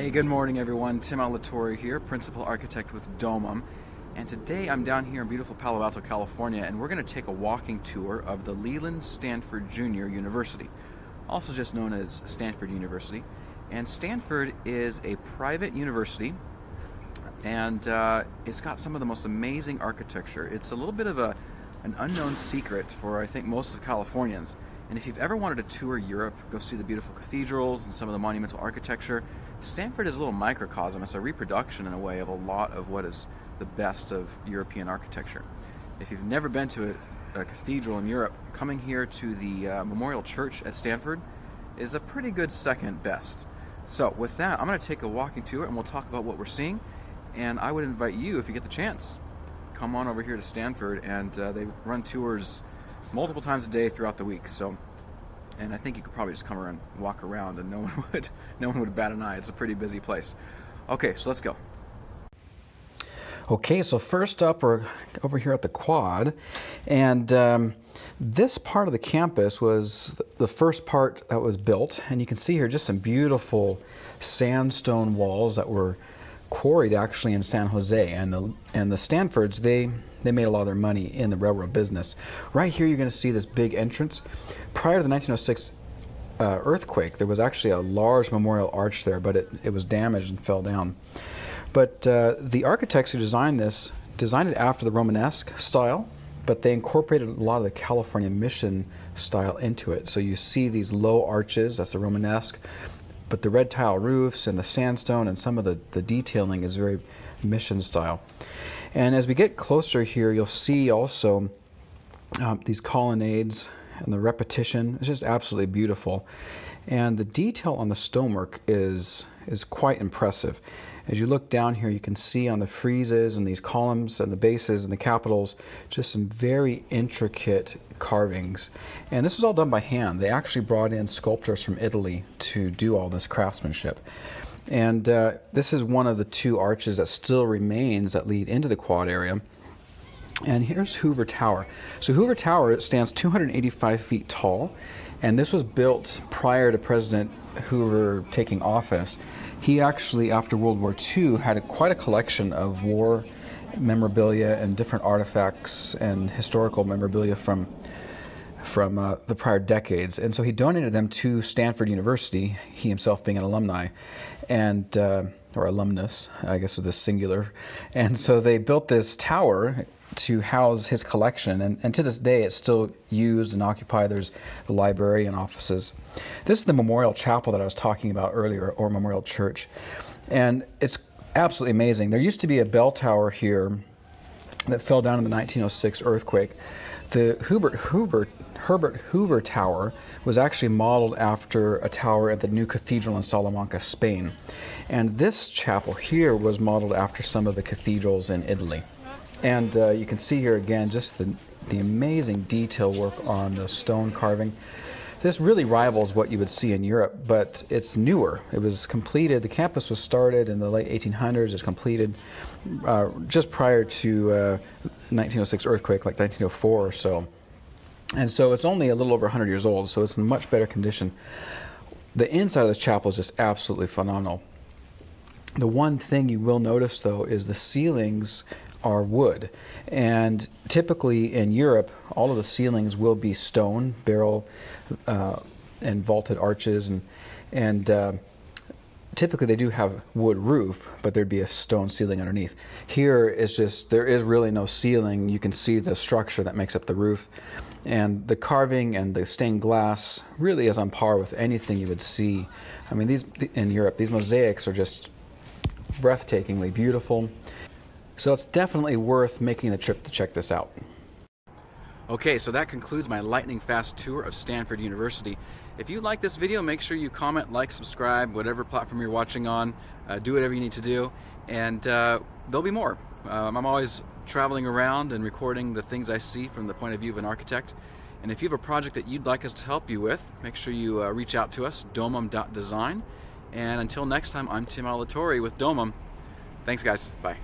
Hey, good morning everyone. Tim Alatorre here, Principal Architect with Domum. And today I'm down here in beautiful Palo Alto, California, and we're going to take a walking tour of the Leland Stanford Junior University, also just known as Stanford University. And Stanford is a private university, and it's got some of the most amazing architecture. It's a little bit of an unknown secret for, I think, most of Californians. And if you've ever wanted to tour Europe, go see the beautiful cathedrals and some of the monumental architecture, Stanford is a little microcosm. It's a reproduction, in a way, of a lot of what is the best of European architecture. If you've never been to a cathedral in Europe, coming here to the Memorial Church at Stanford is a pretty good second best. So with that, I'm going to take a walking tour and we'll talk about what we're seeing. And I would invite you, if you get the chance, come on over here to Stanford, and they run tours multiple times a day throughout the week. And I think you could probably just come around, walk around, and no one would bat an eye. It's a pretty busy place. Okay, so let's go. Okay, so first up, we're over here at the quad, and this part of the campus was the first part that was built, and you can see here just some beautiful sandstone walls that were quarried actually in San Jose, and the Stanfords, they made a lot of their money in the railroad business. Right here you're going to see this big entrance. Prior to the 1906 earthquake, there was actually a large memorial arch there, but it was damaged and fell down. But the architects who designed this designed it after the Romanesque style, but they incorporated a lot of the California mission style into it. So you see these low arches, that's the Romanesque, but the red tile roofs and the sandstone and some of the detailing is very mission style. And as we get closer here, you'll see also these colonnades and the repetition. It's just absolutely beautiful. And the detail on the stonework is quite impressive. As you look down here, you can see on the friezes and these columns and the bases and the capitals, just some very intricate carvings. And this was all done by hand. They actually brought in sculptors from Italy to do all this craftsmanship. And this is one of the two arches that still remains that lead into the quad area. And here's Hoover Tower. So Hoover Tower stands 285 feet tall, and this was built prior to President Hoover taking office. He actually, after World War II, had quite a collection of war memorabilia and different artifacts and historical memorabilia from the prior decades, and so he donated them to Stanford University, he himself being an alumni, and or alumnus, I guess with this singular. And so they built this tower to house his collection, and to this day it's still used and occupied. There's the library and offices. This is the Memorial Chapel that I was talking about earlier, or Memorial Church, and it's absolutely amazing. There used to be a bell tower here that fell down in the 1906 earthquake. The Herbert Hoover Tower was actually modeled after a tower at the new cathedral in Salamanca, Spain. And this chapel here was modeled after some of the cathedrals in Italy. And you can see here again just the amazing detail work on the stone carving. This really rivals what you would see in Europe, but it's newer. It was completed, the campus was started in the late 1800s. It's completed just prior to 1906 earthquake, like 1904 or so. And so it's only a little over 100 years old, so it's in much better condition. The inside of this chapel is just absolutely phenomenal. The one thing you will notice, though, is the ceilings are wood. And typically in Europe, all of the ceilings will be stone, barrel, and vaulted arches, and typically they do have wood roof, but there'd be a stone ceiling underneath. Here it's just, there is really no ceiling. You can see the structure that makes up the roof, and the carving and the stained glass really is on par with anything you would see. I mean, these in Europe, these mosaics are just breathtakingly beautiful. So it's definitely worth making the trip to check this out. Okay, so that concludes my lightning fast tour of Stanford University. If you like this video, make sure you comment, like, subscribe, whatever platform you're watching on. Do whatever you need to do, and there'll be more. I'm always traveling around and recording the things I see from the point of view of an architect. And if you have a project that you'd like us to help you with, make sure you reach out to us, domum.design. And until next time, I'm Tim Alatorre with Domum. Thanks, guys. Bye.